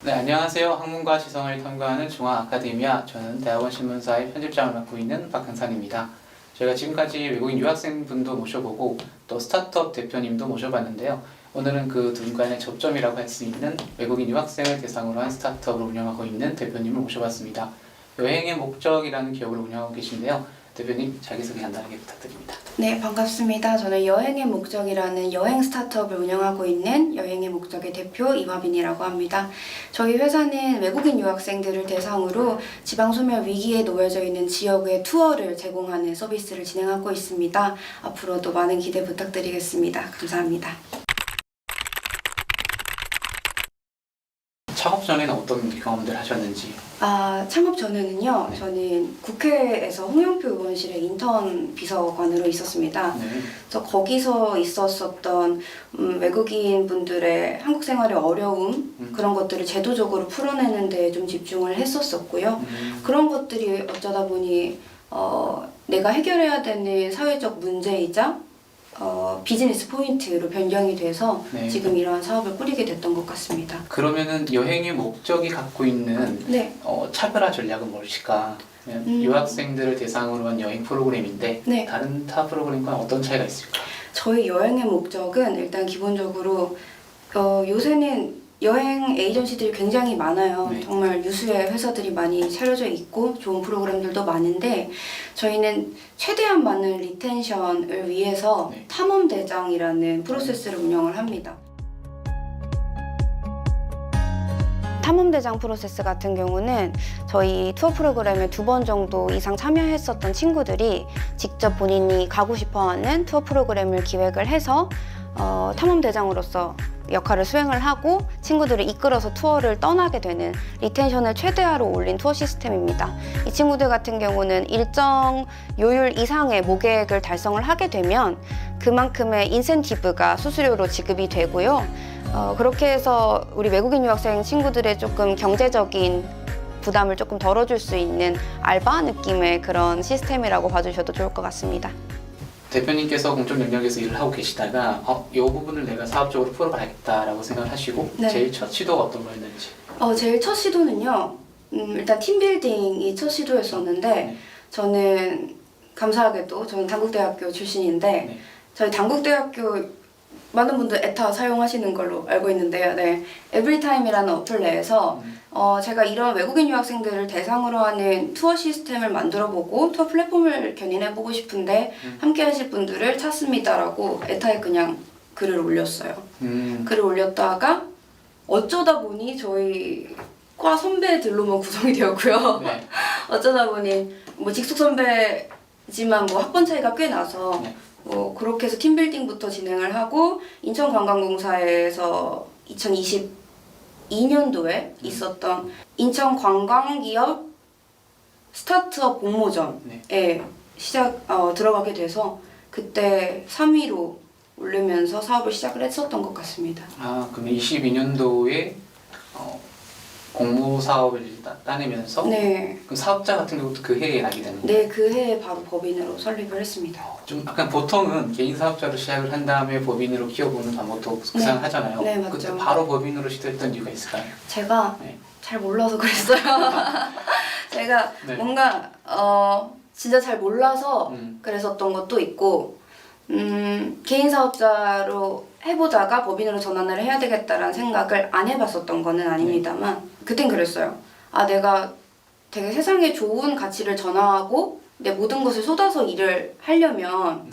네, 안녕하세요. 학문과 지성을 탐구하는 중앙아카데미아, 저는 대학원 신문사의 편집장을 맡고 있는 박항산입니다. 저희가 지금까지 외국인 유학생분도 모셔보고 또 스타트업 대표님도 모셔봤는데요. 오늘은 그 두 분간의 접점이라고 할 수 있는 외국인 유학생을 대상으로 한 스타트업을 운영하고 있는 대표님을 모셔봤습니다. 여행의 목적이라는 기업을 운영하고 계신데요. 대표님 자기소개 간단하게 부탁드립니다. 네, 반갑습니다. 저는 여행의 목적이라는 여행 스타트업을 운영하고 있는 여행의 목적의 대표 이화빈이라고 합니다. 저희 회사는 외국인 유학생들을 대상으로 지방소멸 위기에 놓여져 있는 지역의 투어를 제공하는 서비스를 진행하고 있습니다. 앞으로도 많은 기대 부탁드리겠습니다. 감사합니다. 창업 전에는 어떤 경험들 하셨는지? 창업 전에는요, 네. 저는 국회에서 홍영표 의원실의 인턴 비서관으로 있었습니다. 네. 그래서 거기서 있었었던 외국인 분들의 한국 생활의 어려움, 그런 것들을 제도적으로 풀어내는 데 좀 집중을 했었었고요. 그런 것들이 어쩌다 보니 내가 해결해야 되는 사회적 문제이자 비즈니스 포인트로 변경이 돼서 네. 지금 이러한 사업을 꾸리게 됐던 것 같습니다. 그러면은 여행의 목적이 갖고 있는 네. 차별화 전략은 무엇일까? 유학생들을 대상으로 한 여행 프로그램인데 네. 다른 타 프로그램과 어떤 차이가 있을까? 저희 여행의 목적은 일단 기본적으로 요새는 여행 에이전시들이 굉장히 많아요. 네. 정말 유수의 회사들이 많이 차려져 있고 좋은 프로그램들도 많은데 저희는 최대한 많은 리텐션을 위해서 네. 탐험대장이라는 프로세스를 운영을 합니다. 탐험대장 프로세스 같은 경우는 저희 투어 프로그램에 2번 정도 이상 참여했었던 친구들이 직접 본인이 가고 싶어하는 투어 프로그램을 기획을 해서 탐험대장으로서 역할을 수행을 하고 친구들을 이끌어서 투어를 떠나게 되는 리텐션을 최대화로 올린 투어 시스템입니다. 이 친구들 같은 경우는 일정 요율 이상의 모객을 달성을 하게 되면 그만큼의 인센티브가 수수료로 지급이 되고요. 그렇게 해서 우리 외국인 유학생 친구들의 조금 경제적인 부담을 조금 덜어줄 수 있는 알바 느낌의 그런 시스템이라고 봐주셔도 좋을 것 같습니다. 대표님께서 공적 영역에서 일을 하고 계시다가 이 부분을 내가 사업적으로 풀어봐야겠다라고 생각을 하시고 네. 제일 첫 시도가 어떤 거였는지? 제일 첫 시도는요. 일단 팀빌딩이 첫 시도였었는데 네. 저는 감사하게도 저는 단국대학교 출신인데 네. 저희 단국대학교 많은 분들 에타 사용하시는 걸로 알고 있는데요. 네, 에브리타임이라는 어플 내에서 제가 이런 외국인 유학생들을 대상으로 하는 투어 시스템을 만들어보고 투어 플랫폼을 견인해보고 싶은데 함께 하실 분들을 찾습니다라고 에타에 그냥 글을 올렸어요. 글을 올렸다가 어쩌다 보니 저희 과 선배들로만 구성이 되었고요. 네. 어쩌다 보니 뭐 직속 선배지만 뭐 학번 차이가 꽤 나서 네. 그렇게 해서 팀빌딩부터 진행을 하고 인천관광공사에서 2022년도에 있었던 인천관광기업 스타트업 공모전에 네. 들어가게 돼서 그때 3위로 오르면서 사업을 시작을 했었던 것 같습니다. 그러면 22년도에 공모 사업을 따내면서 네. 그 사업자 같은 경우도 그 해에 나게 되는 거예요? 네, 그 해에 바로 법인으로 설립을 했습니다. 좀 약간 보통은 개인 사업자로 시작을 한 다음에 법인으로 키워보는 방법도 구상하잖아요. 네, 맞죠. 그때 바로 법인으로 시도했던 이유가 있을까요? 제가 네. 잘 몰라서 그랬어요. 제가 네. 뭔가 진짜 잘 몰라서 음. 그랬었던 것도 있고 개인 사업자로 해보다가 법인으로 전환을 해야 되겠다라는 생각을 안 해봤었던 거는 아닙니다만 그땐 그랬어요. 내가 되게 세상에 좋은 가치를 전하고 내 모든 것을 쏟아서 일을 하려면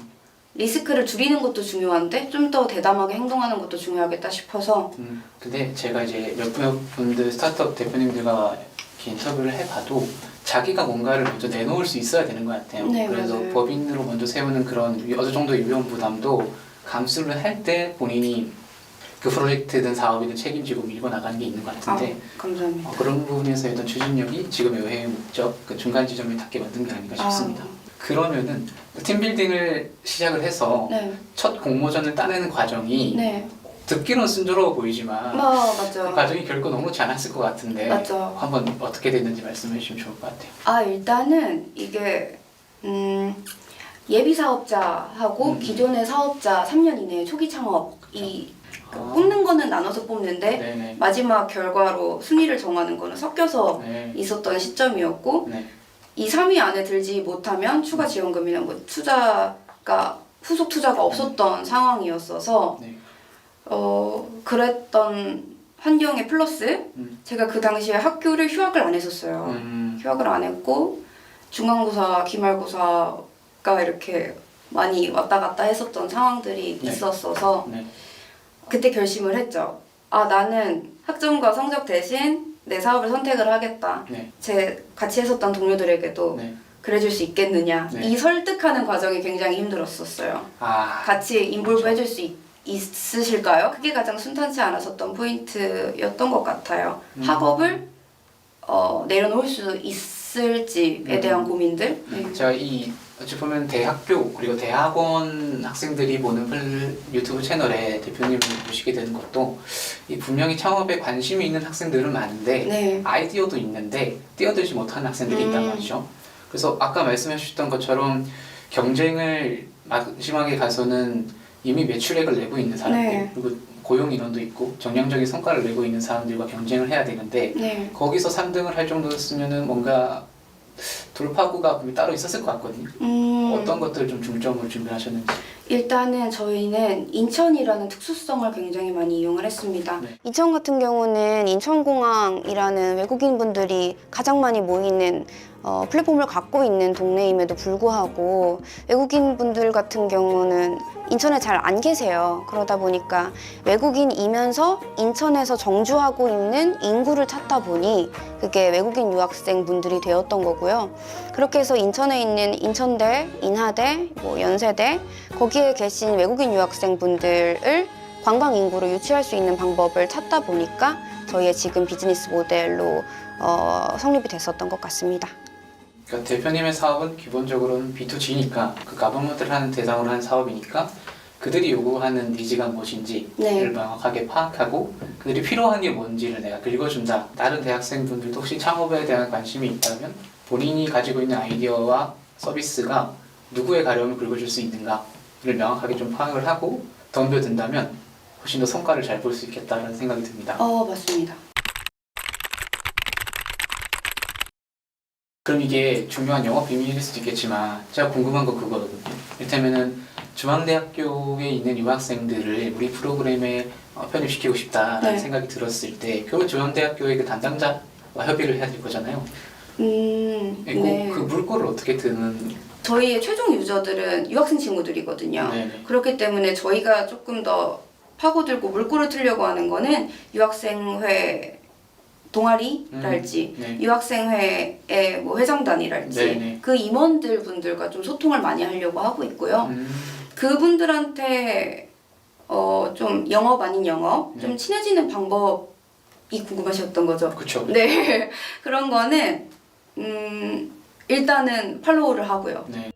리스크를 줄이는 것도 중요한데 좀 더 대담하게 행동하는 것도 중요하겠다 싶어서 근데 제가 이제 몇 분들 스타트업 대표님들과 이렇게 인터뷰를 해봐도 자기가 뭔가를 먼저 내놓을 수 있어야 되는 것 같아요. 네, 그래서 맞아요. 법인으로 먼저 세우는 그런 어느 정도의 위험 부담도 감수를 할 때 본인이 그 프로젝트든 사업이든 책임지고 밀고 나가는 게 있는 것 같은데 감사합니다. 그런 부분에서 어떤 추진력이 지금의 여행의 목적, 그 중간 지점에 닿게 만든 게 아닌가 싶습니다. 그러면은 팀빌딩을 시작을 해서 네. 첫 공모전을 따내는 과정이 네. 듣기로는 순조로워 보이지만 맞죠. 그 과정이 결코 녹록지 않았을 것 같은데 맞죠. 한번 어떻게 됐는지 말씀해 주시면 좋을 것 같아요. 일단은 이게 예비 사업자하고 기존의 사업자 3년 이내에 초기 창업이 뽑는 거는 나눠서 뽑는데 네네. 마지막 결과로 순위를 정하는 거는 섞여서 네. 있었던 시점이었고 네. 이 3위 안에 들지 못하면 추가 지원금이나 뭐 투자가 후속 투자가 없었던 상황이었어서 네. 그랬던 환경에 플러스 제가 그 당시에 학교를 휴학을 안 했었어요. 휴학을 안 했고 중간고사, 기말고사가 이렇게 많이 왔다 갔다 했었던 상황들이 네. 있었어서 네. 그때 결심을 했죠. 아, 나는 학점과 성적 대신 내 사업을 선택을 하겠다. 네. 제 같이 했었던 동료들에게도 네. 그래줄 수 있겠느냐. 네. 이 설득하는 과정이 굉장히 힘들었었어요. 아. 같이 인볼브 해줄 수 있으실까요? 그게 가장 순탄치 않았었던 포인트였던 것 같아요. 학업을 내려놓을 수 있을지에 대한 고민들. 제가 이 어찌 보면 대학교 그리고 대학원 학생들이 보는 유튜브 채널에 대표님을 모시게 되는 것도 이 분명히 창업에 관심이 있는 학생들은 많은데 네. 아이디어도 있는데 뛰어들지 못하는 학생들이 있단 말이죠. 그래서 아까 말씀해 주셨던 것처럼 경쟁을 마지막에 가서는 이미 매출액을 내고 있는 사람들 네. 그리고 고용 인원도 있고 정량적인 성과를 내고 있는 사람들과 경쟁을 해야 되는데 네. 거기서 3등을 할 정도였으면은 뭔가 돌파구가 따로 있었을 것 같거든요. 어떤 것들 좀 중점을 준비하셨는지. 일단은 저희는 인천이라는 특수성을 굉장히 많이 이용을 했습니다. 네. 인천 같은 경우는 인천공항이라는 외국인 분들이 가장 많이 모이는 플랫폼을 갖고 있는 동네임에도 불구하고 외국인 분들 같은 경우는 인천에 잘 안 계세요. 그러다 보니까 외국인이면서 인천에서 정주하고 있는 인구를 찾다 보니 그게 외국인 유학생 분들이 되었던 거고요. 그렇게 해서 인천에 있는 인천대, 인하대, 뭐 연세대 거기에 계신 외국인 유학생 분들을 관광 인구로 유치할 수 있는 방법을 찾다 보니까 저희의 지금 비즈니스 모델로 성립이 됐었던 것 같습니다. 그러니까 대표님의 사업은 기본적으로는 B2G니까 그 가버먼트를 대상으로 한 사업이니까 그들이 요구하는 니즈가 무엇인지를 네. 명확하게 파악하고 그들이 필요한 게 뭔지를 내가 긁어준다. 다른 대학생분들도 혹시 창업에 대한 관심이 있다면 본인이 가지고 있는 아이디어와 서비스가 누구의 가려움을 긁어줄 수 있는가를 명확하게 좀 파악을 하고 덤벼든다면 훨씬 더 성과를 잘 볼 수 있겠다는 생각이 듭니다. 맞습니다. 그럼 이게 중요한 영업 비밀일 수도 있겠지만 제가 궁금한 건 그거거든요. 이를테면은 중앙대학교에 있는 유학생들을 우리 프로그램에 편입시키고 싶다라는 네. 생각이 들었을 때 결국 중앙대학교의 그 담당자와 협의를 해야 될 거잖아요. 네. 그 물꼬를 어떻게 드는? 저희의 최종 유저들은 유학생 친구들이거든요. 네네. 그렇기 때문에 저희가 조금 더 파고들고 물꼬를 트려고 하는 거는 유학생회 동아리랄지 네. 유학생회의 뭐 회장단이랄지 네네. 그 임원들 분들과 좀 소통을 많이 하려고 하고 있고요. 그분들한테 좀 영업 아닌 영업, 네. 좀 친해지는 방법이 궁금하셨던 거죠. 그렇죠. 네. 그런 거는 일단은 팔로우를 하고요. 네.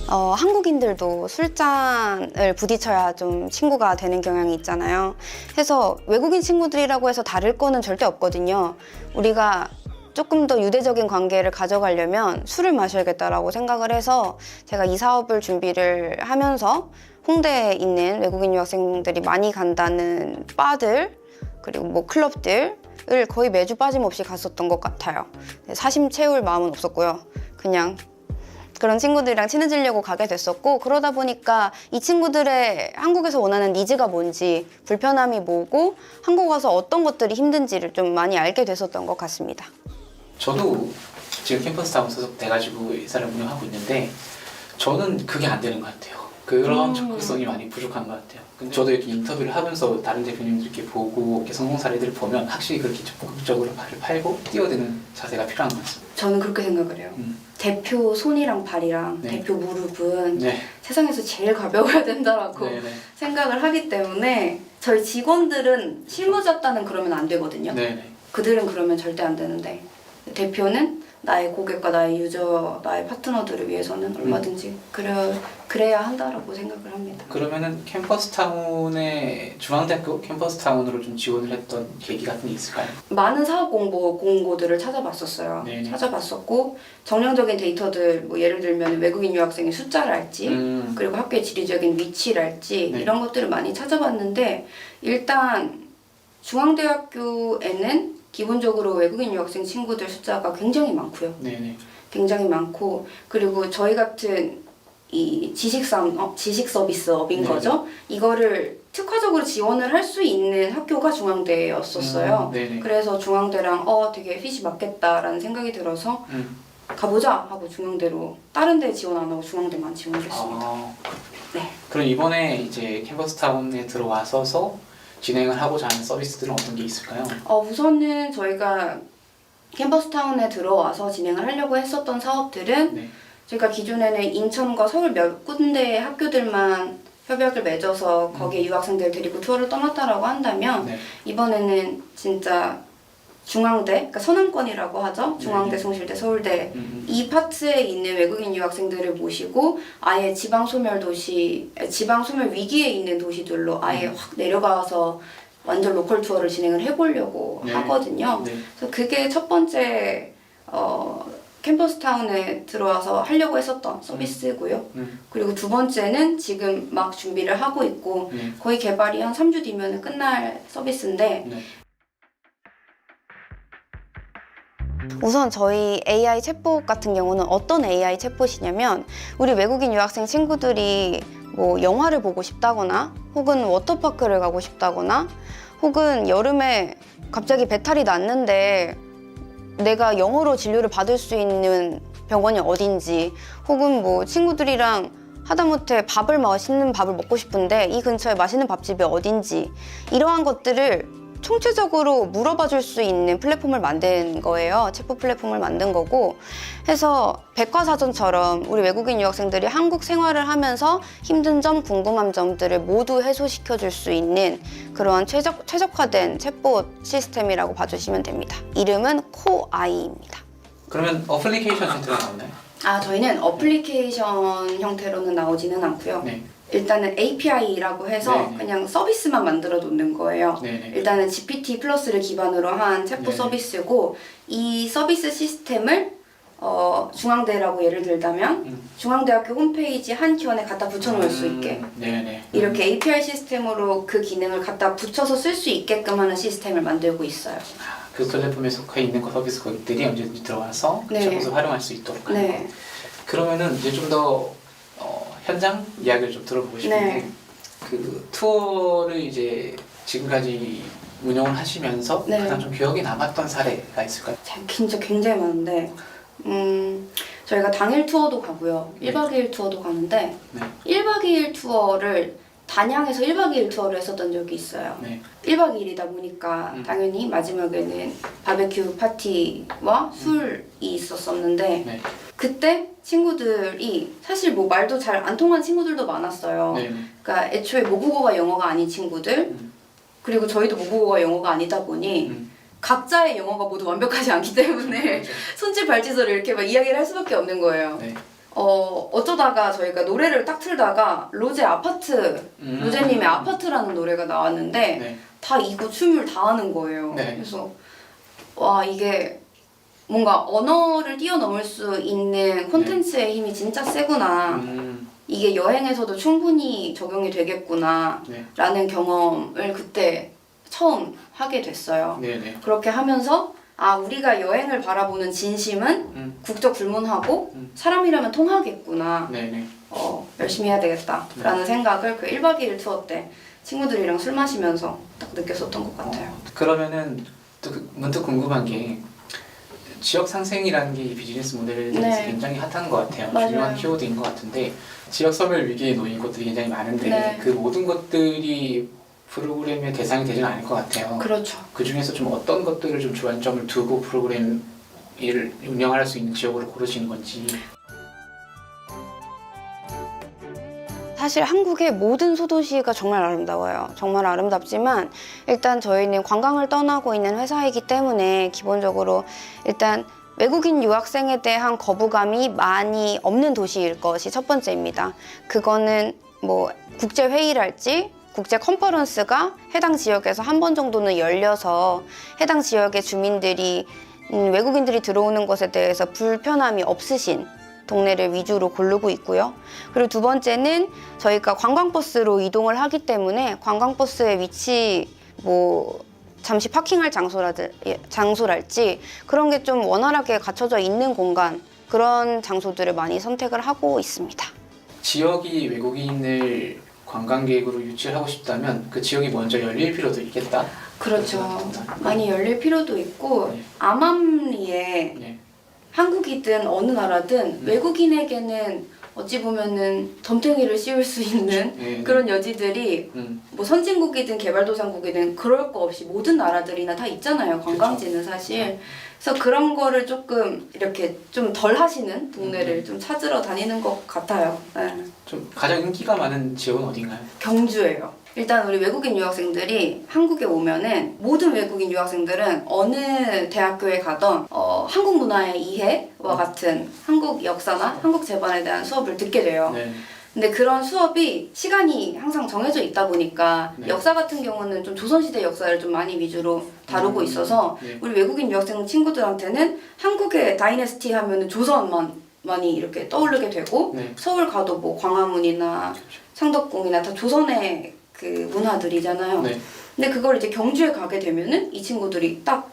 한국인들도 술잔을 부딪혀야 좀 친구가 되는 경향이 있잖아요. 그래서 외국인 친구들이라고 해서 다를 거는 절대 없거든요. 우리가 조금 더 유대적인 관계를 가져가려면 술을 마셔야겠다라고 생각을 해서 제가 이 사업을 준비를 하면서 홍대에 있는 외국인 유학생들이 많이 간다는 바들 그리고 뭐 클럽들을 거의 매주 빠짐없이 갔었던 것 같아요. 사심 채울 마음은 없었고요. 그냥 그런 친구들이랑 친해지려고 가게 됐었고 그러다 보니까 이 친구들의 한국에서 원하는 니즈가 뭔지 불편함이 뭐고 한국 와서 어떤 것들이 힘든지를 좀 많이 알게 됐었던 것 같습니다. 저도 지금 캠퍼스타운 소속돼가지고 회사를 운영하고 있는데 저는 그게 안 되는 것 같아요. 그런 적극성이 많이 부족한 것 같아요. 근데 저도 이렇게 인터뷰를 하면서 다른 대표님들 이렇게 보고 이렇게 성공 사례들을 보면 확실히 그렇게 적극적으로 발을 팔고 뛰어드는 자세가 필요한 것 같습니다. 저는 그렇게 생각을 해요. 대표 손이랑 발이랑 네. 대표 무릎은 네. 세상에서 제일 가벼워야 된다라고 네네. 생각을 하기 때문에 저희 직원들은 실무자 따는 그러면 안 되거든요. 네네. 그들은 그러면 절대 안 되는데 대표는 나의 고객과 나의 유저, 나의 파트너들을 위해서는 얼마든지 그래야 한다라고 생각을 합니다. 그러면은 캠퍼스타운의 중앙대학교 캠퍼스타운으로 좀 지원을 했던 계기 같은 게 있을까요? 많은 사업 공고들을 찾아봤었어요. 네네. 찾아봤었고 정량적인 데이터들, 뭐 예를 들면 외국인 유학생의 숫자랄지 그리고 학교의 지리적인 위치랄지 네. 이런 것들을 많이 찾아봤는데 일단 중앙대학교에는 기본적으로 외국인 유학생 친구들 숫자가 굉장히 많고요. 네네. 굉장히 많고 그리고 저희 같은 이 지식 서비스업인 네네. 거죠. 이거를 특화적으로 지원을 할 수 있는 학교가 중앙대였었어요. 네네. 그래서 중앙대랑 되게 핏이 맞겠다라는 생각이 들어서 가보자 하고 중앙대로 다른 데 지원 안 하고 중앙대만 지원을 했습니다. 네. 그럼 이번에 이제 캠퍼스타운에 들어와서서 진행을 하고자 하는 서비스들은 어떤 게 있을까요? 우선은 저희가 캠퍼스타운에 들어와서 진행을 하려고 했었던 사업들은 네. 저희가 기존에는 인천과 서울 몇 군데의 학교들만 협약을 맺어서 거기에 유학생들 데리고 투어를 떠났다라고 한다면 네. 이번에는 진짜 중앙대, 그러니까 서남권이라고 하죠. 중앙대, 송실대, 서울대 이 파트에 있는 외국인 유학생들을 모시고 아예 지방 소멸 위기에 있는 도시들로 아예 확 내려가서 완전 로컬 투어를 진행을 해보려고 네. 하거든요. 네. 그래서 그게 첫 번째 캠퍼스타운에 들어와서 하려고 했었던 서비스고요. 그리고 두 번째는 지금 막 준비를 하고 있고 거의 개발이 한 3주 뒤면 끝날 서비스인데 네. 우선 저희 AI 챗봇 같은 경우는 어떤 AI 챗봇이냐면 우리 외국인 유학생 친구들이 뭐 영화를 보고 싶다거나 혹은 워터파크를 가고 싶다거나 혹은 여름에 갑자기 배탈이 났는데 내가 영어로 진료를 받을 수 있는 병원이 어딘지 혹은 뭐 친구들이랑 하다못해 맛있는 밥을 먹고 싶은데 이 근처에 맛있는 밥집이 어딘지 이러한 것들을 총체적으로 물어봐 줄 수 있는 플랫폼을 만든 거예요. 챗봇 플랫폼을 만든 거고 해서 백과사전처럼 우리 외국인 유학생들이 한국 생활을 하면서 힘든 점, 궁금한 점들을 모두 해소시켜 줄 수 있는 그러한 최적화된 챗봇 시스템이라고 봐주시면 됩니다. 이름은 코아이입니다. 그러면 어플리케이션 형태가 나오나요? 저희는 어플리케이션 형태로는 나오지는 않고요. 네. 일단은 API라고 해서 네네. 그냥 서비스만 만들어 놓는 거예요. 네네. 일단은 GPT 플러스를 기반으로 한 챗봇 네네. 서비스고 이 서비스 시스템을 중앙대라고 예를 들자면 중앙대학교 홈페이지 한 켠에 갖다 붙여놓을 수 있게 네네. 이렇게 API 시스템으로 그 기능을 갖다 붙여서 쓸 수 있게끔 하는 시스템을 만들고 있어요. 그 플랫폼에 속해 있는 서비스들이 언제든지 들어와서 네. 챗봇을 활용할 수 있도록 하는 네. 거. 그러면은 이제 좀 더 현장 이야기를 좀 들어보고 싶은데 네. 그 투어를 이제 지금까지 운영을 하시면서 네. 가장 좀 기억에 남았던 사례가 있을까요? 진짜 굉장히 많은데 저희가 당일 투어도 가고요. 네. 1박 2일 투어도 가는데 네. 1박 2일 투어를 단양에서 1박 2일 투어를 했었던 적이 있어요. 네. 1박 2일이다 보니까 당연히 마지막에는 바베큐 파티와 술이 있었었는데 네. 그때 친구들이 사실 뭐 말도 잘 안 통한 친구들도 많았어요. 네. 그러니까 애초에 모국어가 영어가 아닌 친구들 그리고 저희도 모국어가 영어가 아니다 보니 각자의 영어가 모두 완벽하지 않기 때문에 그렇죠. 손짓 발짓으로 이렇게 막 이야기를 할 수밖에 없는 거예요. 네. 어쩌다가 저희가 노래를 딱 틀다가 로제님의 아파트라는 노래가 나왔는데 네. 다 이거 춤을 다 하는 거예요. 네. 그래서 와 이게 뭔가 언어를 뛰어넘을 수 있는 콘텐츠의 힘이 진짜 세구나. 이게 여행에서도 충분히 적용이 되겠구나 네. 라는 경험을 그때 처음 하게 됐어요. 네네. 그렇게 하면서 우리가 여행을 바라보는 진심은 국적 불문하고 사람이라면 통하겠구나. 네네. 열심히 해야 되겠다라는 생각을 그 1박 2일 투어 때 친구들이랑 술 마시면서 딱 느꼈었던 것 같아요. 그러면은 또 문득 궁금한 게 지역 상생이라는 게 이 비즈니스 모델에서 네. 굉장히 핫한 것 같아요. 맞아요. 중요한 키워드인 것 같은데 지역 소멸 위기에 놓인 것들이 굉장히 많은데 네. 그 모든 것들이 프로그램의 대상이 되지는 않을 것 같아요. 그렇죠. 그 중에서 좀 어떤 것들을 좀 주안점을 두고 프로그램을 운영할 수 있는 지역으로 고르시는 건지. 사실 한국의 모든 소도시가 정말 아름다워요. 정말 아름답지만 일단 저희는 관광을 떠나고 있는 회사이기 때문에 기본적으로 일단 외국인 유학생에 대한 거부감이 많이 없는 도시일 것이 첫 번째입니다. 그거는 뭐 국제회의랄지 국제 컨퍼런스가 해당 지역에서 한 번 정도는 열려서 해당 지역의 주민들이 외국인들이 들어오는 것에 대해서 불편함이 없으신 동네를 위주로 고르고 있고요. 그리고 두 번째는 저희가 관광버스로 이동을 하기 때문에 관광버스의 위치 뭐 잠시 파킹할 장소랄지 그런 게 좀 원활하게 갖춰져 있는 공간 그런 장소들을 많이 선택을 하고 있습니다. 지역이 외국인을 관광객으로 유치를 하고 싶다면 그 지역이 먼저 열릴 필요도 있겠다. 그렇죠. 많이 열릴 필요도 있고 네. 암암리에 네. 한국이든 어느 나라든 외국인에게는 어찌 보면은 덤탱이를 씌울 수 있는 네. 그런 여지들이 뭐 선진국이든 개발도상국이든 그럴 거 없이 모든 나라들이나 다 있잖아요. 관광지는 사실. 그래서 그런 거를 조금 이렇게 좀 덜 하시는 동네를 좀 찾으러 다니는 것 같아요. 네. 좀 가장 인기가 많은 지역은 어딘가요? 경주예요. 일단 우리 외국인 유학생들이 한국에 오면은 모든 외국인 유학생들은 어느 대학교에 가던 한국 문화의 이해와 같은 한국 역사나 한국 재반에 대한 수업을 듣게 돼요. 네. 근데 그런 수업이 시간이 항상 정해져 있다 보니까 네. 역사 같은 경우는 좀 조선시대 역사를 좀 많이 위주로 다루고 있어서 네. 우리 외국인 유학생 친구들한테는 한국의 다이내스티 하면은 조선만 많이 이렇게 떠오르게 되고 네. 서울 가도 뭐 광화문이나 창덕궁이나 다 조선의 그 문화들이잖아요. 네. 근데 그걸 이제 경주에 가게 되면은 이 친구들이 딱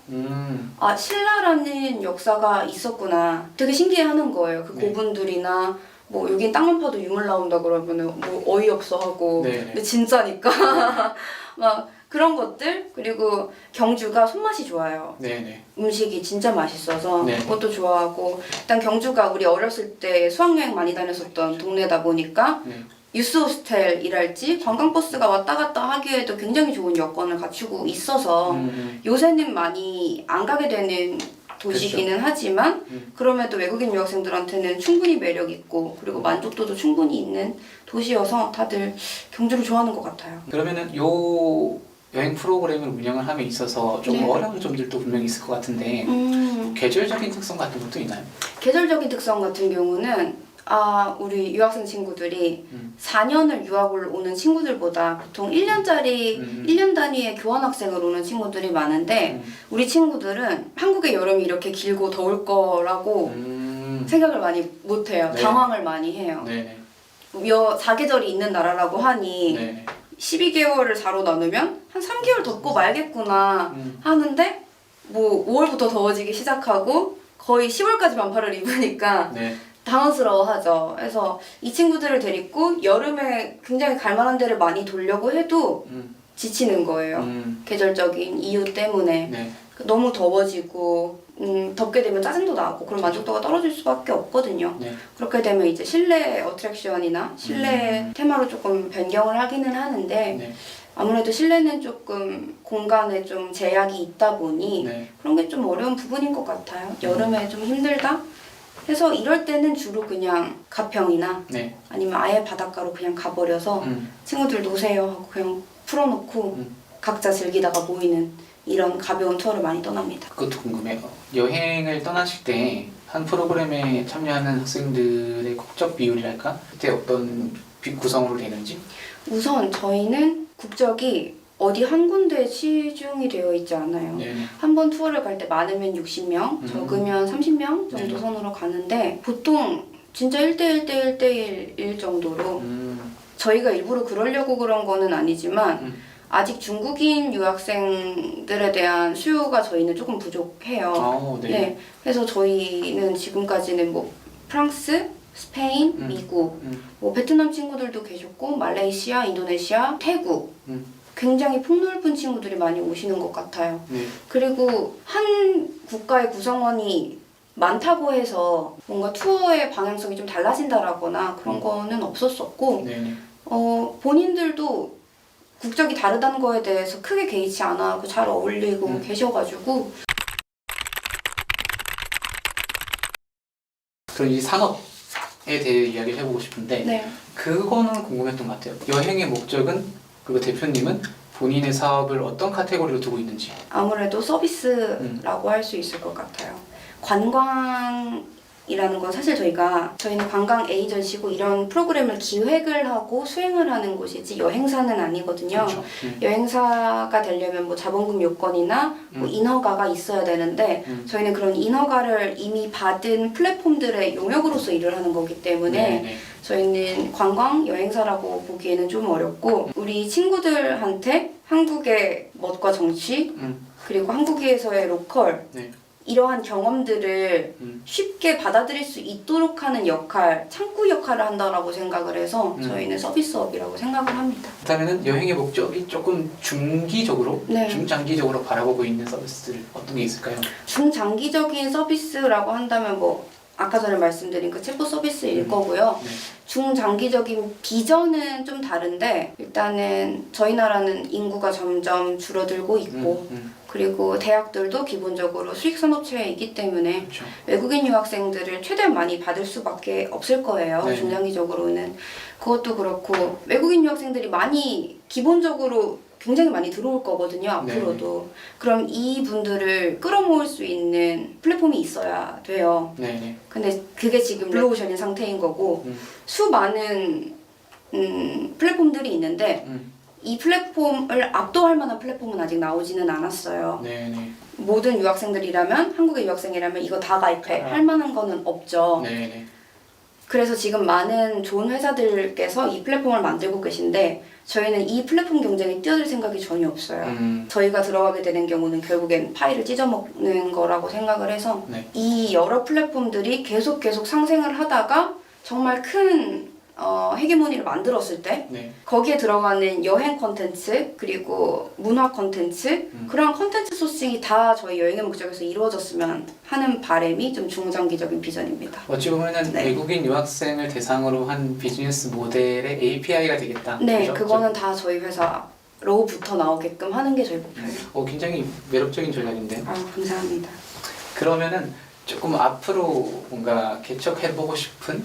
아, 신라라는 역사가 있었구나. 되게 신기해하는 거예요. 그 네. 고분들이나 뭐 여긴 땅만 파도 유물 나온다 그러면은 뭐 어이없어 하고. 네. 근데 진짜니까 막 그런 것들. 그리고 경주가 손맛이 좋아요. 네네. 음식이 진짜 맛있어서 네. 그것도 좋아하고 일단 경주가 우리 어렸을 때 수학여행 많이 다녔었던 동네다 보니까 네. 유스 호스텔이랄지 관광버스가 왔다 갔다 하기에도 굉장히 좋은 여건을 갖추고 있어서 요새는 많이 안 가게 되는 도시기는 하지만 그럼에도 외국인 유학생들한테는 충분히 매력 있고 그리고 만족도도 충분히 있는 도시여서 다들 경주를 좋아하는 것 같아요. 그러면은 요 여행 프로그램을 운영을 함에 있어서 좀 네. 어려운 점들도 분명히 있을 것 같은데 계절적인 특성 같은 것도 있나요? 계절적인 특성 같은 경우는 우리 유학생 친구들이 4년을 유학을 오는 친구들보다 보통 1년짜리 1년 단위의 교환학생을 오는 친구들이 많은데 우리 친구들은 한국의 여름이 이렇게 길고 더울 거라고 생각을 많이 못해요. 네. 당황을 많이 해요. 네네. 4계절이 있는 나라라고 하니 네네. 12개월을 4로 나누면 한 3개월 덥고 말겠구나 하는데 뭐 5월부터 더워지기 시작하고 거의 10월까지 반팔을 입으니까 네. 당황스러워하죠. 그래서 이 친구들을 데리고 여름에 굉장히 갈만한 데를 많이 돌려고 해도 지치는 거예요. 계절적인 이유 때문에. 네. 너무 더워지고 덥게 되면 짜증도 나고 그런 만족도가 떨어질 수밖에 없거든요. 네. 그렇게 되면 이제 실내 어트랙션이나 실내 테마로 조금 변경을 하기는 하는데 네. 아무래도 실내는 조금 공간에 좀 제약이 있다 보니 네. 그런 게 좀 어려운 부분인 것 같아요. 여름에 좀 힘들다? 해서 이럴 때는 주로 그냥 가평이나 네. 아니면 아예 바닷가로 그냥 가버려서 친구들 노세요 하고 그냥 풀어놓고 각자 즐기다가 모이는 이런 가벼운 투어를 많이 떠납니다. 그것도 궁금해요. 여행을 떠나실 때 한 프로그램에 참여하는 학생들의 국적 비율이랄까? 그때 어떤 구성으로 되는지? 우선 저희는 국적이 어디 한 군데에 치중이 되어 있지 않아요. 네네. 한 번 투어를 갈 때 많으면 60명, 적으면 30명 정도 선으로 가는데 보통 진짜 1대1 정도로 저희가 일부러 그러려고 그런 거는 아니지만 아직 중국인 유학생들에 대한 수요가 저희는 조금 부족해요. 네. 네. 그래서 저희는 지금까지는 뭐 프랑스, 스페인, 미국, 뭐 베트남 친구들도 계셨고 말레이시아, 인도네시아, 태국 굉장히 폭넓은 친구들이 많이 오시는 것 같아요. 네. 그리고 한 국가의 구성원이 많다고 해서 뭔가 투어의 방향성이 좀 달라진다라거나 그런 거는 없었었고 네네. 본인들도 국적이 다르다는 거에 대해서 크게 개의치 않아 하고 잘 어울리고 계셔가지고 그럼 이 산업 대해 이야기를 해보고 싶은데 네. 그거는 궁금했던 것 같아요. 여행의 목적은 그리고 대표님은 본인의 사업을 어떤 카테고리로 두고 있는지. 아무래도 서비스라고 할 수 있을 것 같아요. 관광이라는 건 사실 저희는 관광 에이전시고 이런 프로그램을 기획을 하고 수행을 하는 곳이지 여행사는 아니거든요. 그렇죠. 여행사가 되려면 뭐 자본금 요건이나 뭐 인허가가 있어야 되는데 저희는 그런 인허가를 이미 받은 플랫폼들의 용역으로서 일을 하는 거기 때문에 네. 저희는 관광 여행사라고 보기에는 좀 어렵고 우리 친구들한테 한국의 멋과 정치 그리고 한국에서의 로컬 네. 이러한 경험들을 쉽게 받아들일 수 있도록 하는 역할, 창구 역할을 한다라고 생각을 해서 저희는 서비스업이라고 생각을 합니다. 그렇다면 여행의 목적이 조금 중기적으로, 네. 중장기적으로 바라보고 있는 서비스들 어떤 게 있을까요? 중장기적인 서비스라고 한다면 뭐 아까 전에 말씀드린 그 챗봇 서비스일 거고요. 네. 중장기적인 비전은 좀 다른데 일단은 저희 나라는 인구가 점점 줄어들고 있고 그리고 대학들도 기본적으로 수익산업체이기 때문에 그렇죠. 외국인 유학생들을 최대한 많이 받을 수밖에 없을 거예요. 네. 중장기적으로는. 그것도 그렇고 외국인 유학생들이 많이 기본적으로 굉장히 많이 들어올 거거든요. 앞으로도. 그럼 이 분들을 끌어모을 수 있는 플랫폼이 있어야 돼요. 네. 근데 그게 지금 블루오션인 상태인 거고 수많은 플랫폼들이 있는데 이 플랫폼을 압도할 만한 플랫폼은 아직 나오지는 않았어요. 네. 모든 유학생들이라면 한국의 유학생이라면 이거 다 가입해 할 만한 거는 없죠. 네. 그래서 지금 많은 좋은 회사들께서 이 플랫폼을 만들고 계신데 저희는 이 플랫폼 경쟁에 뛰어들 생각이 전혀 없어요. 저희가 들어가게 되는 경우는 결국엔 파이를 찢어먹는 거라고 생각을 해서 네. 이 여러 플랫폼들이 계속 상생을 하다가 정말 큰 헤게모니를 만들었을 때 네. 거기에 들어가는 여행 콘텐츠 그리고 문화 콘텐츠 그런 콘텐츠 소싱이 다 저희 여행의 목적에서 이루어졌으면 하는 바람이 좀 중장기적인 비전입니다. 어찌 보면은 네. 외국인 유학생을 대상으로 한 비즈니스 모델의 API가 되겠다. 네, 그죠? 그거는 다 저희 회사로부터 나오게끔 하는 게 저희 목표예요. 굉장히 매력적인 전략인데요. 아, 감사합니다. 그러면은 조금 앞으로 뭔가 개척해보고 싶은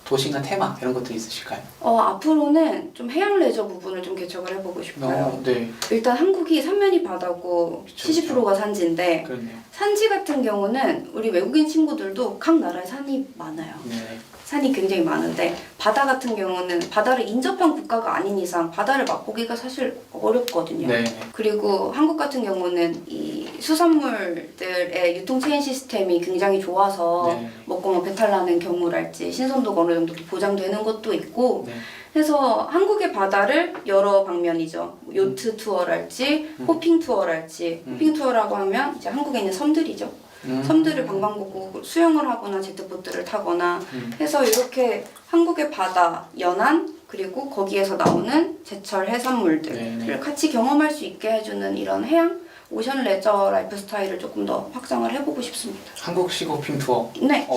도시나 테마 이런 것도 있으실까요? 앞으로는 좀 해양 레저 부분을 좀 개척을 해보고 싶어요. 네. 일단 한국이 삼면이 바다고 그쵸, 70%가 산지인데 그렇네요. 산지 같은 경우는 우리 외국인 친구들도 각 나라에 산이 많아요. 네. 산이 굉장히 많은데 바다 같은 경우는 바다를 인접한 국가가 아닌 이상 바다를 맛보기가 사실 어렵거든요. 네. 그리고 한국 같은 경우는 이 수산물들의 유통 체인 시스템이 굉장히 좋아서 네. 먹고 뭐 배탈 나는 경우랄지 신선도가 어느 정도 보장되는 것도 있고 네. 해서 한국의 바다를 여러 방면이죠. 요트 투어랄지 호핑 투어랄지 호핑 투어라고 하면 이제 한국에 있는 섬들이죠. 섬들을 관광보고 수영을 하거나 제트보트를 타거나 해서 이렇게 한국의 바다, 연안 그리고 거기에서 나오는 제철 해산물들을 네. 같이 경험할 수 있게 해주는 이런 해양 오션 레저 라이프 스타일을 조금 더 확장을 해보고 싶습니다. 한국식 호핑 투어. 네,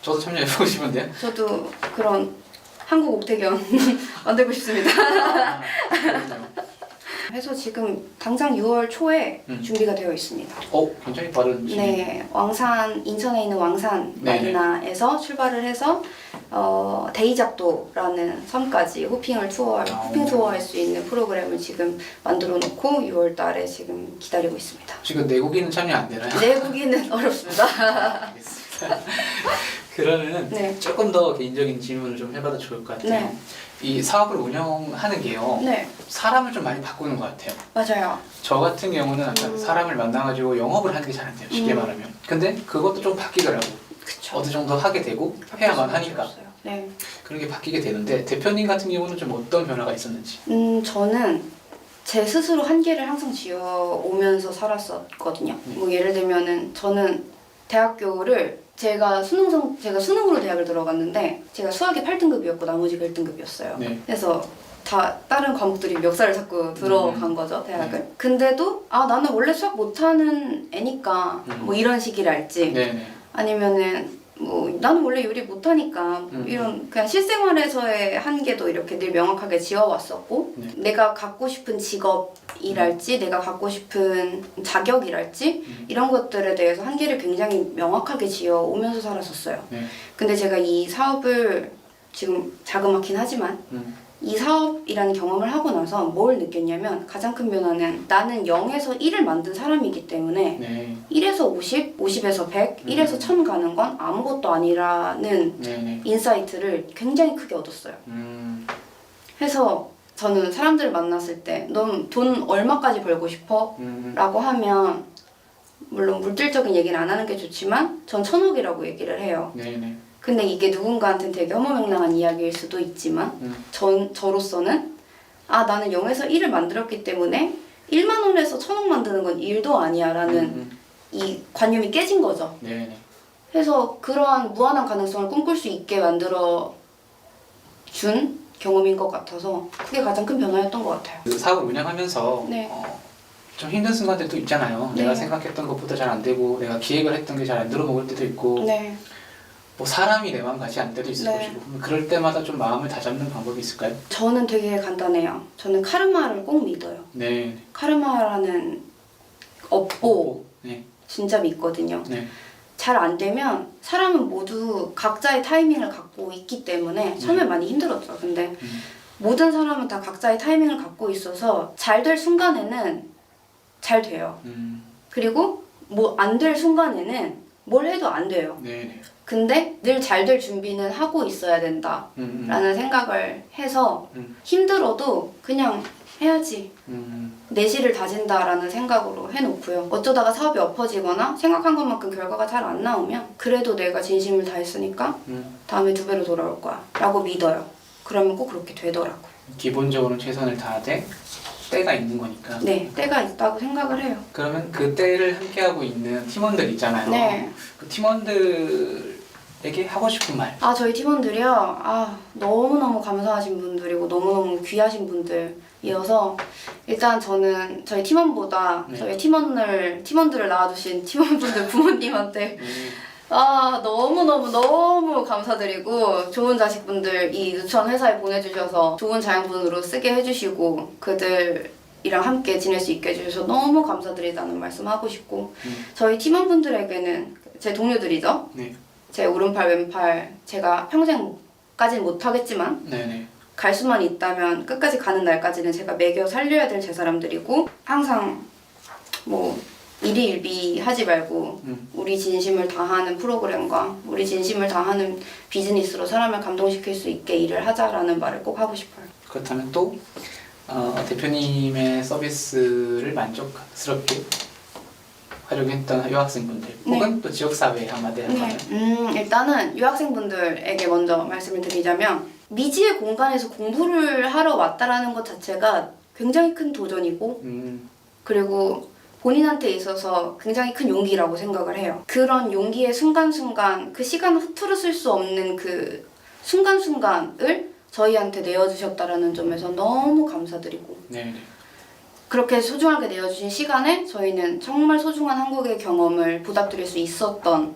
저도 참여해보고 싶은데요. 저도 그런 한국 옥태견 만들고 싶습니다. 그렇네요. 그래서 지금 당장 6월 초에 준비가 되어 있습니다. 굉장히 빠른 시기. 네, 인천에 있는 왕산 네네. 마리나에서 출발을 해서 데이작도라는 섬까지 호핑 투어할 수 있는 프로그램을 지금 만들어 놓고 6월 달에 지금 기다리고 있습니다. 지금 내국인은 참여 안 되나요? 내국인은 어렵습니다. 알겠습니다. 그러면은 네. 조금 더 개인적인 질문을 좀 해봐도 좋을 것 같아요. 네. 이 사업을 운영하는 게요. 네, 사람을 좀 많이 바꾸는 것 같아요. 맞아요. 저 같은 경우는 약간 사람을 만나가지고 영업을 하는 게 잘 안 돼요. 쉽게 말하면. 근데 그것도 좀 바뀌더라고. 그쵸. 어느 정도 하게 되고 해야만 하니까. 네. 그런 게 바뀌게 되는데 대표님 같은 경우는 좀 어떤 변화가 있었는지. 저는 제 스스로 한계를 항상 지어오면서 살았었거든요. 뭐 예를 들면은 저는 대학교를 제가 수능으로 대학을 들어갔는데 제가 수학이 8등급이었고 나머지 1등급이었어요. 네. 그래서 다 다른 과목들이 멱살을 잡고 들어간 거죠, 대학을. 근데도 나는 원래 수학 못하는 애니까 뭐 이런 식이랄지 네네. 아니면은 뭐 나는 원래 요리 못하니까 이런 그냥 실생활에서의 한계도 이렇게 늘 명확하게 지어왔었고 네. 내가 갖고 싶은 직업이랄지 내가 갖고 싶은 자격이랄지 이런 것들에 대해서 한계를 굉장히 명확하게 지어오면서 살았었어요. 네. 근데 제가 이 사업을 지금 자그맣긴 하지만 이 사업이라는 경험을 하고 나서 뭘 느꼈냐면 가장 큰 변화는 나는 0에서 1을 만든 사람이기 때문에 네. 1에서 50, 50에서 100, 1에서 1000 가는 건 아무것도 아니라는 네. 인사이트를 굉장히 크게 얻었어요. 해서 저는 사람들을 만났을 때 넌 돈 얼마까지 벌고 싶어? 라고 하면 물론 물질적인 얘기는 안 하는 게 좋지만 전 1000억이라고 얘기를 해요. 네. 근데 이게 누군가한테는 되게 허무맹랑한 이야기일 수도 있지만 저로서는 나는 0에서 1을 만들었기 때문에 1만 원에서 1000억 만드는 건 일도 아니야 라는 이 관념이 깨진 거죠. 네. 그래서 그러한 무한한 가능성을 꿈꿀 수 있게 만들어 준 경험인 것 같아서 그게 가장 큰 변화였던 것 같아요. 그 사업을 운영하면서 네. 좀 힘든 순간들도 있잖아요. 네. 내가 생각했던 것보다 잘 안 되고 내가 기획을 했던 게 잘 안 들어먹을 때도 있고 네. 뭐 사람이 내 마음 같지 않을 때도 있을 네. 것이고 그럴 때마다 좀 마음을 다잡는 방법이 있을까요? 저는 되게 간단해요. 저는 카르마를 꼭 믿어요. 네. 카르마라는 업보 네. 진짜 믿거든요. 네. 잘 안 되면 사람은 모두 각자의 타이밍을 갖고 있기 때문에 처음에 많이 힘들었죠. 근데 모든 사람은 다 각자의 타이밍을 갖고 있어서 잘 될 순간에는 잘 돼요. 그리고 뭐 안 될 순간에는 뭘 해도 안 돼요. 네. 근데 늘 잘 될 준비는 하고 있어야 된다라는 생각을 해서 힘들어도 그냥 해야지. 내실을 다진다라는 생각으로 해놓고요. 어쩌다가 사업이 엎어지거나 생각한 것만큼 결과가 잘 안 나오면 그래도 내가 진심을 다했으니까 다음에 2배로 돌아올 거야 라고 믿어요. 그러면 꼭 그렇게 되더라고요. 기본적으로 최선을 다하되 때가 있는 거니까. 네, 때가 있다고 생각을 해요. 그러면 그 때를 함께하고 있는 팀원들 있잖아요. 네. 그 팀원들에게 하고 싶은 말. 저희 팀원들이요. 너무너무 감사하신 분들이고 너무너무 귀하신 분들이어서 일단 저는 저희 팀원보다 네. 저희 팀원들을 낳아주신 팀원분들 부모님한테 너무 감사드리고 좋은 자식분들 이 누천 회사에 보내주셔서 좋은 자양분으로 쓰게 해주시고 그들이랑 함께 지낼 수 있게 해주셔서 너무 감사드리다는 말씀 하고 싶고 저희 팀원분들에게는 제 동료들이죠. 네. 제 오른팔 왼팔 제가 평생까지는 못하겠지만 네네. 갈 수만 있다면 끝까지 가는 날까지는 제가 매겨 살려야 될 제 사람들이고 항상 뭐 일희일비하지 말고 우리 진심을 다하는 프로그램과 우리 진심을 다하는 비즈니스로 사람을 감동시킬 수 있게 일을 하자라는 말을 꼭 하고 싶어요. 그렇다면 또 대표님의 서비스를 만족스럽게 활용했던 유학생분들 혹은 또 지역사회에 한마디 한다면? 일단은 유학생분들에게 먼저 말씀을 드리자면 미지의 공간에서 공부를 하러 왔다라는 것 자체가 굉장히 큰 도전이고 그리고 본인한테 있어서 굉장히 큰 용기라고 생각을 해요. 그런 용기의 순간순간 그 시간을 허투루 쓸 수 없는 그 순간순간을 저희한테 내어주셨다라는 점에서 너무 감사드리고 네. 그렇게 소중하게 내어주신 시간에 저희는 정말 소중한 한국의 경험을 보답드릴 수 있었던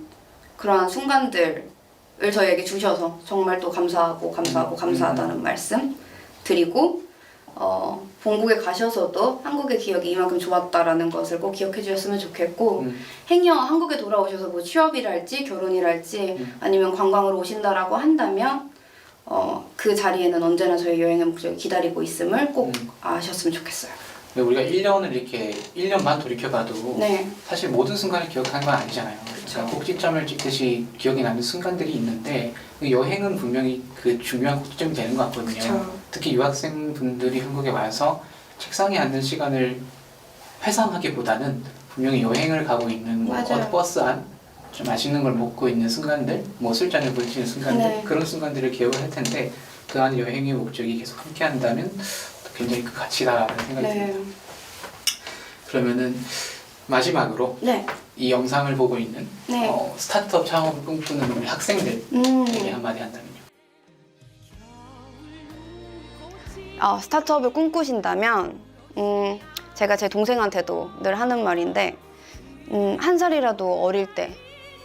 그러한 순간들을 저희에게 주셔서 정말 또 감사하다는 말씀 드리고 본국에 가셔서도 한국의 기억이 이만큼 좋았다라는 것을 꼭 기억해 주셨으면 좋겠고 행여 한국에 돌아오셔서 뭐 취업이랄지 결혼이랄지 아니면 관광으로 오신다라고 한다면 그 자리에는 언제나 저희 여행의 목적이 기다리고 있음을 꼭 아셨으면 좋겠어요. 우리가 1년을 이렇게 1년 반 돌이켜봐도 네. 사실 모든 순간을 기억하는 건 아니잖아요. 그러니까 꼭지점을 찍듯이 기억이 나는 순간들이 있는데 그 여행은 분명히 그 중요한 꼭지점이 되는 것 같거든요. 그쵸. 특히 유학생분들이 한국에 와서 책상에 앉는 시간을 회상하기보다는 분명히 여행을 가고 있는 뭐 맞아요. 버스 안 좀 맛있는 걸 먹고 있는 순간들, 뭐 술잔을 부딪히는 순간들 네. 그런 순간들을 기억을 할 텐데 그 안에 여행의 목적이 계속 함께한다면 굉장히 그 가치다라는 생각이 듭니다. 그러면은 마지막으로 네. 이 영상을 보고 있는 네. 스타트업 창업을 꿈꾸는 우리 학생들에게 한마디 한다면요. 스타트업을 꿈꾸신다면 제가 제 동생한테도 늘 하는 말인데 1살이라도 어릴 때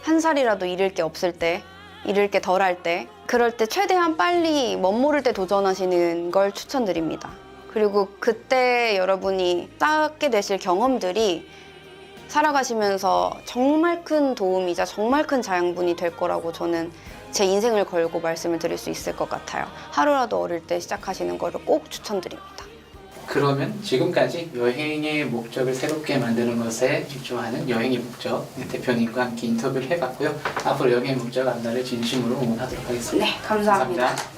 한 살이라도 잃을 게 없을 때, 잃을 게 덜 할 때, 그럴 때 최대한 빨리 멋모를 때 도전하시는 걸 추천드립니다. 그리고 그때 여러분이 쌓게 되실 경험들이 살아가시면서 정말 큰 도움이자 정말 큰 자양분이 될 거라고 저는 제 인생을 걸고 말씀을 드릴 수 있을 것 같아요. 하루라도 어릴 때 시작하시는 거를 꼭 추천드립니다. 그러면 지금까지 여행의 목적을 새롭게 만드는 것에 집중하는 여행의 목적 대표님과 함께 인터뷰를 해봤고요. 앞으로 여행의 목적 안나를 진심으로 응원하도록 하겠습니다. 네, 감사합니다.